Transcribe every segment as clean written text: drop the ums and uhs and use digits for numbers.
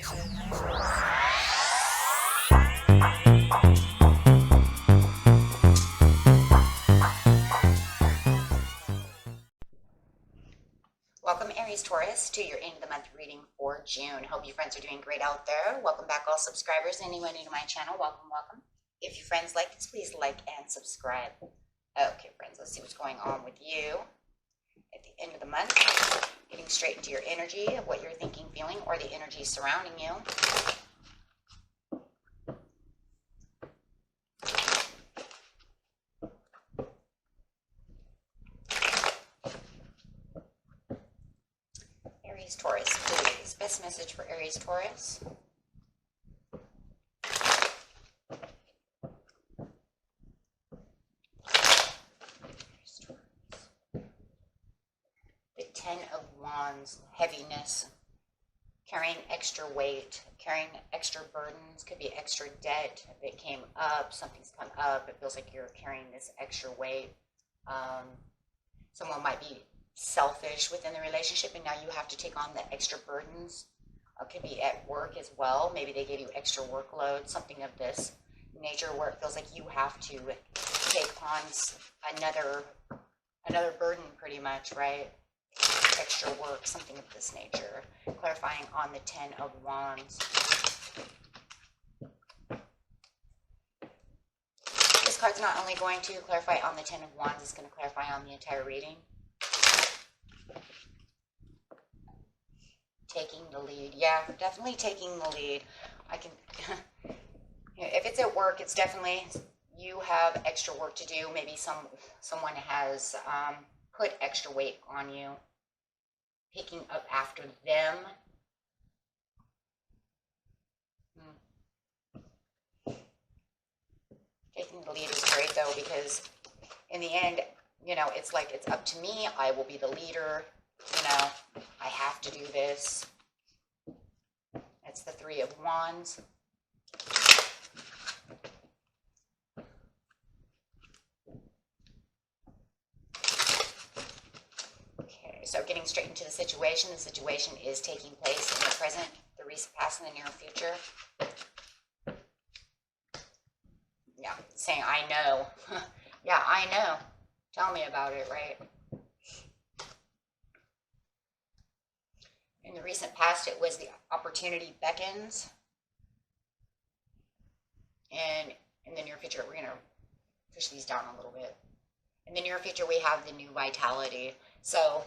Welcome, Aries Taurus, to your end of the month reading for June. Hope you friends are doing great out there. Welcome back, all subscribers. Anyone new to my channel, welcome, welcome. If you friends like this, please like and subscribe. Okay, friends, let's see what's going on with you at the end of the month. Getting straight into your energy of what you're thinking, feeling, or the energy surrounding you. Aries Taurus, please. Best message for Aries Taurus. The Ten of Wands, heaviness, carrying extra weight, carrying extra burdens, could be extra debt that came up, something's come up, it feels like you're carrying this extra weight. Someone might be selfish within the relationship and now you have to take on the extra burdens. Could be at work as well. Maybe they gave you extra workload, something of this nature where it feels like you have to take on another burden pretty much, right? Extra work, something of this nature. Clarifying on the Ten of Wands. This card's not only going to clarify on the Ten of Wands, it's going to clarify on the entire reading. Taking the lead. Yeah, definitely taking the lead. I can, if it's at work, it's definitely, you have extra work to do. Maybe someone has put extra weight on you. Picking up after them. Taking the lead is great though, because in the end, you know, it's like it's up to me. I will be the leader. You know, I have to do this. It's the Three of Wands. Okay, so getting straight into the situation. The situation is taking place in the present, the recent past, and the near future. Yeah, saying, I know. Yeah, I know. Tell me about it, right? In the recent past, it was the opportunity beckons. And in the near future, we're going to push these down a little bit. In the near future, we have the new vitality. So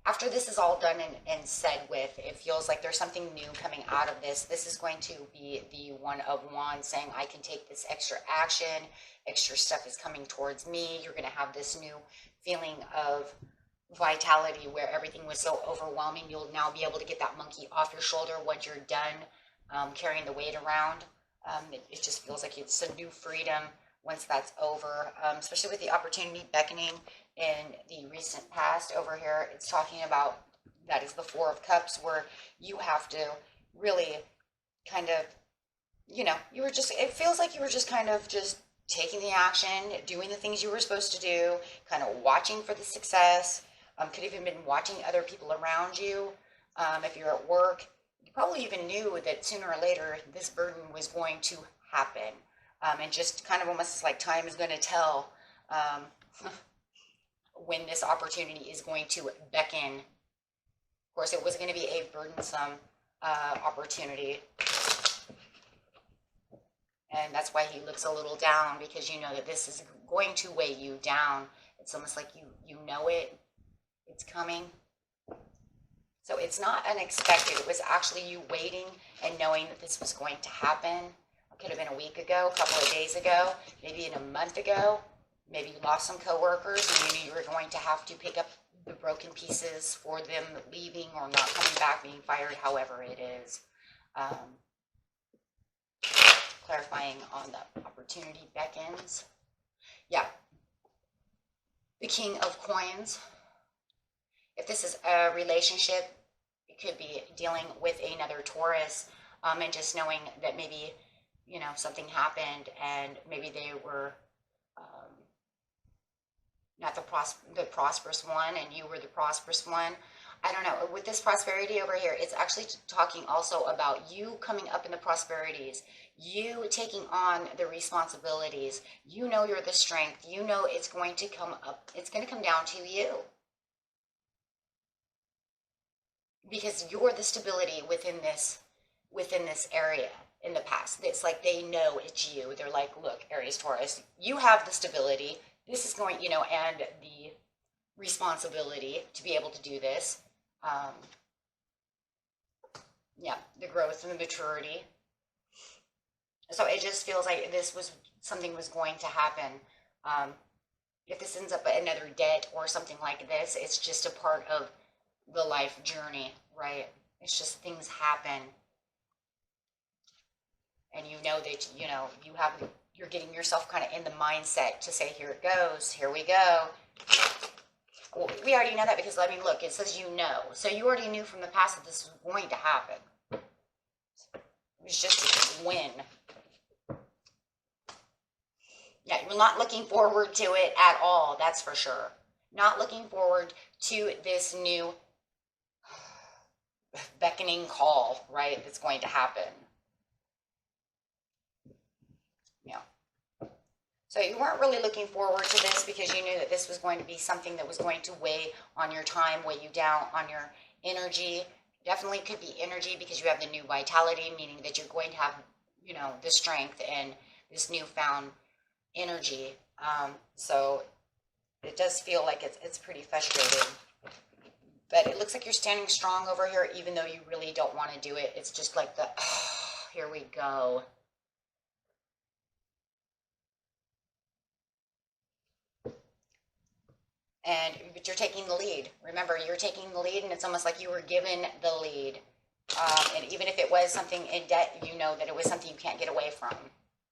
after this is all done and said with, it feels like there's something new coming out of this. This is going to be the One of Wands saying, I can take this extra action. Extra stuff is coming towards me. You're going to have this new feeling of vitality where everything was so overwhelming. You'll now be able to get that monkey off your shoulder once you're done carrying the weight around. It just feels like it's a new freedom once that's over, especially with the opportunity beckoning in the recent past. Over here, it's talking about, that is the Four of Cups, where you have to really kind of, you know, you were just, it feels like you were just kind of just taking the action, doing the things you were supposed to do, kind of watching for the success. Could have even been watching other people around you. If you're at work, you probably even knew that sooner or later this burden was going to happen. And just kind of almost like time is going to tell when this opportunity is going to beckon. Of course, it was going to be a burdensome opportunity. And that's why he looks a little down, because you know that this is going to weigh you down. It's almost like you know it. It's coming. So it's not unexpected. It was actually you waiting and knowing that this was going to happen. It could have been a week ago, a couple of days ago, maybe in a month ago. Maybe you lost some coworkers and you knew you were going to have to pick up the broken pieces for them leaving or not coming back, being fired, however it is. Clarifying on the opportunity beckons. Yeah. The King of Coins. If this is a relationship, it could be dealing with another Taurus, and just knowing that maybe, you know, something happened and maybe they were not the prosperous one and you were the prosperous one. I don't know, with this prosperity over here, it's actually talking also about you coming up in the prosperities, you taking on the responsibilities. You know you're the strength. You know it's going to come up. It's going to come down to you. Because you're the stability within this area in the past. It's like they know it's you. They're like, look, Aries, Taurus, you have the stability. This is going, and the responsibility to be able to do this. Yeah, the growth and the maturity. So it just feels like something was going to happen. If this ends up another debt or something like this, it's just a part of the life journey, right? It's just things happen. And you know that, you're getting yourself kind of in the mindset to say, here it goes, here we go. Well, we already know that because, look, it says you know. So you already knew from the past that this was going to happen. It was just when. Yeah, you're not looking forward to it at all, that's for sure. Not looking forward to this new beckoning call, right, that's going to happen. Yeah. So you weren't really looking forward to this because you knew that this was going to be something that was going to weigh on your time, weigh you down, on your energy. Definitely could be energy because you have the new vitality, meaning that you're going to have, the strength and this newfound energy. So it does feel like it's pretty frustrating. But it looks like you're standing strong over here, even though you really don't want to do it. It's just like here we go. But you're taking the lead. Remember, you're taking the lead, and it's almost like you were given the lead. And even if it was something in debt, you know that it was something you can't get away from,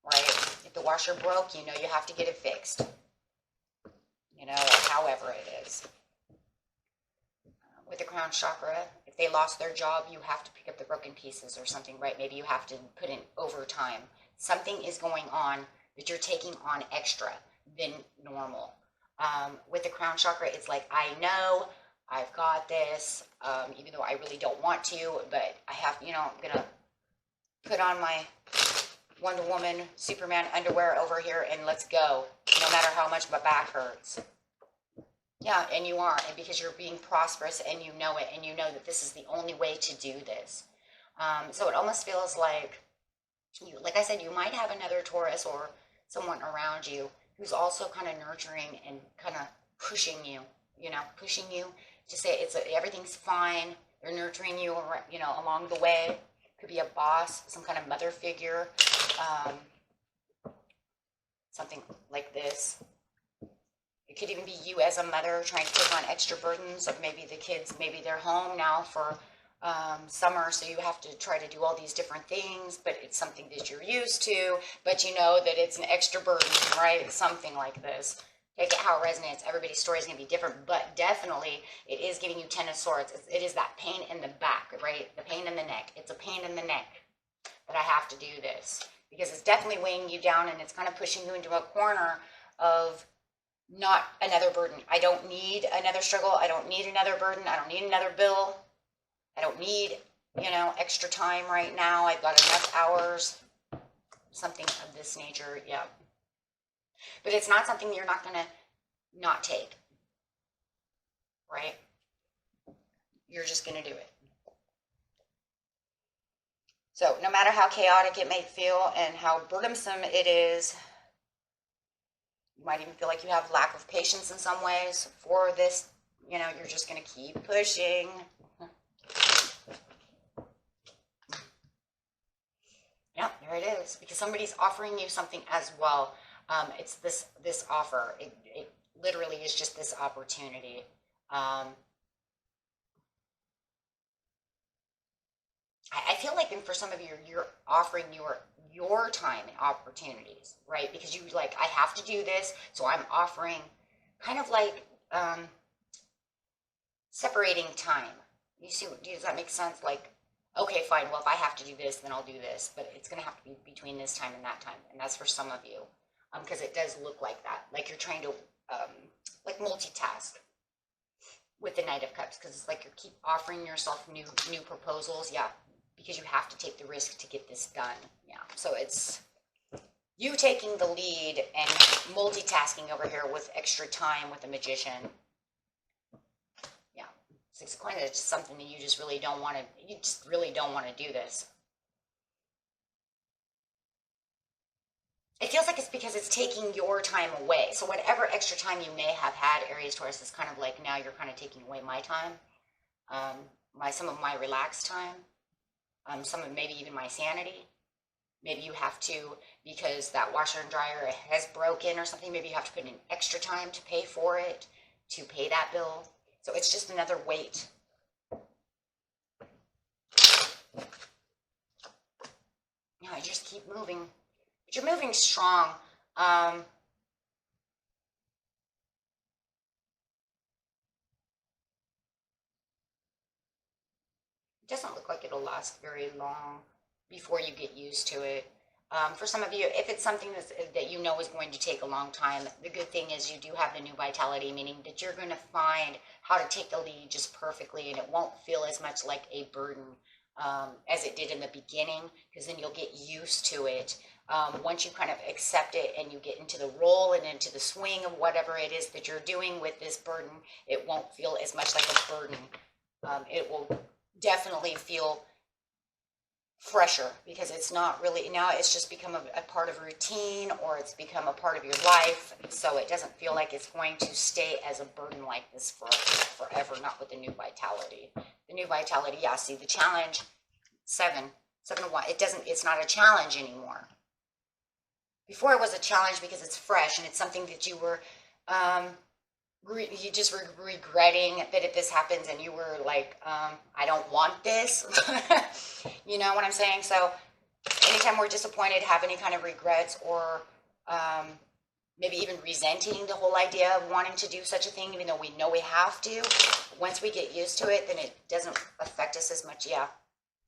right? If the washer broke, you know you have to get it fixed. However it is. With the crown chakra, if they lost their job, you have to pick up the broken pieces or something, right? Maybe you have to put in overtime. Something is going on that you're taking on extra than normal. With the crown chakra, it's like, I know I've got this, even though I really don't want to, but I have, I'm going to put on my Wonder Woman, Superman underwear over here and let's go, no matter how much my back hurts. Yeah, and you are, and because you're being prosperous and you know it, and you know that this is the only way to do this. So it almost feels like I said, you might have another Taurus or someone around you who's also kind of nurturing and kind of pushing you, pushing you to say everything's fine. They're nurturing you, along the way. Could be a boss, some kind of mother figure, something like this. It could even be you as a mother trying to take on extra burdens of maybe the kids, maybe they're home now for summer, so you have to try to do all these different things, but it's something that you're used to, but you know that it's an extra burden, right? Something like this. Take it how it resonates. Everybody's story is going to be different, but definitely it is giving you 10 of Swords. It is that pain in the back, right? The pain in the neck. It's a pain in the neck that I have to do this because it's definitely weighing you down and it's kind of pushing you into a corner of not another burden. I don't need another struggle. I don't need another burden. I don't need another bill. I don't need, extra time right now. I've got enough hours. Something of this nature, yeah. But it's not something you're not going to not take, right? You're just going to do it. So no matter how chaotic it may feel and how burdensome it is, you might even feel like you have lack of patience in some ways for this, you're just going to keep pushing. Yeah, there it is. Because somebody's offering you something as well. It's this offer. It literally is just this opportunity. I feel like, and for some of you, you're offering your time and opportunities, right? Because you I have to do this, so I'm offering kind of like separating time. You see, does that make sense? Like, okay, fine, well, if I have to do this, then I'll do this, but it's going to have to be between this time and that time, and that's for some of you, because it does look like that, like you're trying to, like multitask. with the Knight of Cups, because it's like you keep offering yourself new proposals. Yeah, because you have to take the risk to get this done. Yeah, so it's you taking the lead and multitasking over here with extra time with the Magician. Yeah, Six of Coins, it's just something that you just really don't want to, you just really don't want to do this. It feels like it's because it's taking your time away. So whatever extra time you may have had, Aries, Taurus, is kind of like now you're kind of taking away my time, some of my relaxed time, some of maybe even my sanity. Maybe you have to, because that washer and dryer has broken or something, maybe you have to put in extra time to pay for it, to pay that bill. So it's just another weight. Yeah, you just keep moving. But you're moving strong. It doesn't look like it'll last very long before you get used to it. For some of you, if it's something that you know is going to take a long time, the good thing is you do have the new vitality, meaning that you're going to find how to take the lead just perfectly, and it won't feel as much like a burden as it did in the beginning, because then you'll get used to it. Once you kind of accept it and you get into the role and into the swing of whatever it is that you're doing with this burden, it won't feel as much like a burden. It will definitely feel fresher, because it's not really, now it's just become a part of routine, or it's become a part of your life, so it doesn't feel like it's going to stay as a burden like this forever, not with the new vitality. The new vitality, yeah, see the challenge, seven of one, it's not a challenge anymore. Before it was a challenge because it's fresh and it's something that you were you just were regretting that if this happens, and you were like, I don't want this. You know what I'm saying? So anytime we're disappointed, have any kind of regrets, or maybe even resenting the whole idea of wanting to do such a thing, even though we know we have to, once we get used to it, then it doesn't affect us as much. Yeah.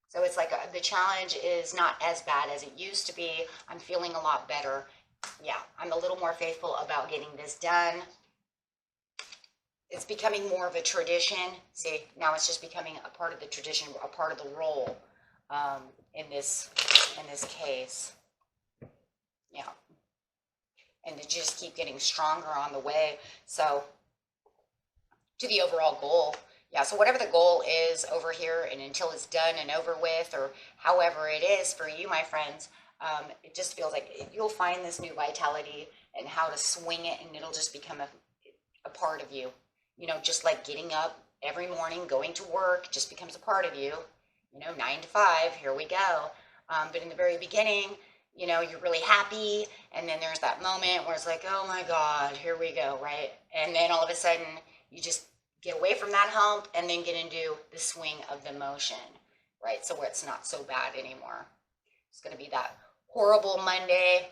So it's like the challenge is not as bad as it used to be. I'm feeling a lot better. Yeah, I'm a little more faithful about getting this done. It's becoming more of a tradition. See, now it's just becoming a part of the tradition, a part of the role in this case. Yeah, and to just keep getting stronger on the way. So to the overall goal. Yeah, so whatever the goal is over here, and until it's done and over with, or however it is for you, my friends, it just feels like you'll find this new vitality and how to swing it, and it'll just become a part of you. You know, just like getting up every morning, going to work, just becomes a part of you. You know, 9 to 5, here we go. But in the very beginning, you know, you're really happy, and then there's that moment where it's like, oh my God, here we go, right? And then all of a sudden, you just get away from that hump and then get into the swing of the motion, right? So where it's not so bad anymore. It's going to be that horrible Monday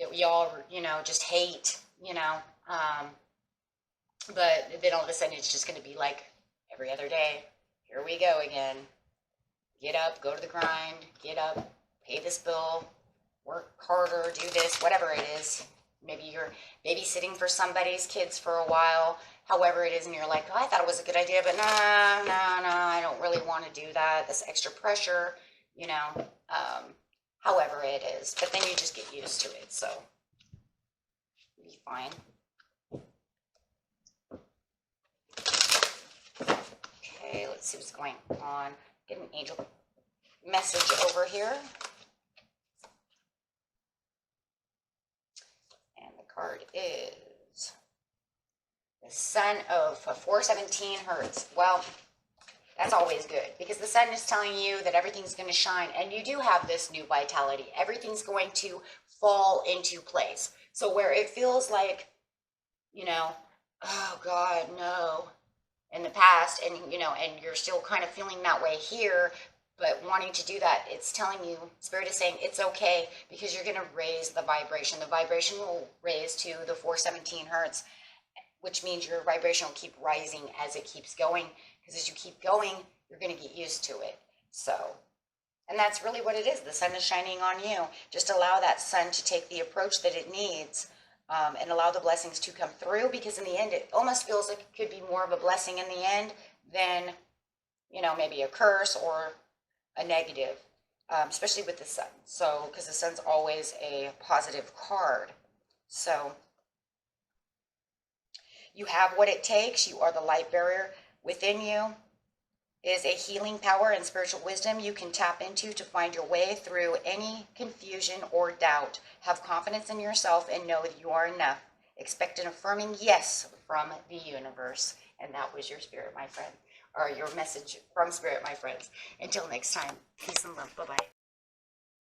that we all, you know, just hate, you know. But then all of a sudden it's just going to be like every other day. Here we go again. Get up, go to the grind, get up, pay this bill, work harder, do this, whatever it is. Maybe you're babysitting for somebody's kids for a while, however it is, and you're like, oh, I thought it was a good idea, but no, I don't really want to do that. This extra pressure, you know, however it is. But then you just get used to it, so you'll be fine. Okay, let's see what's going on. Get an angel message over here. And the card is the Sun of 417 Hertz. Well, that's always good, because the Sun is telling you that everything's going to shine, and you do have this new vitality. Everything's going to fall into place. So where it feels like, you know, oh God, no, in the past, and you know, and you're still kind of feeling that way here, but wanting to do that, it's telling you, Spirit is saying it's okay, because you're going to raise the vibration. The vibration will raise to the 417 Hertz, which means your vibration will keep rising as it keeps going, because as you keep going, you're going to get used to it. So, and that's really what it is. The Sun is shining on you. Just allow that Sun to take the approach that it needs. and allow the blessings to come through, because in the end, it almost feels like it could be more of a blessing in the end than, you know, maybe a curse or a negative, especially with the sun. So, because the sun's always a positive card. So, you have what it takes. You are the light bearer. Within you is a healing power and spiritual wisdom you can tap into to find your way through any confusion or doubt. Have confidence in yourself and know that you are enough. Expect an affirming yes from the universe. And that was your spirit, my friend, or your message from spirit, my friends. Until next time, peace and love. Bye-bye.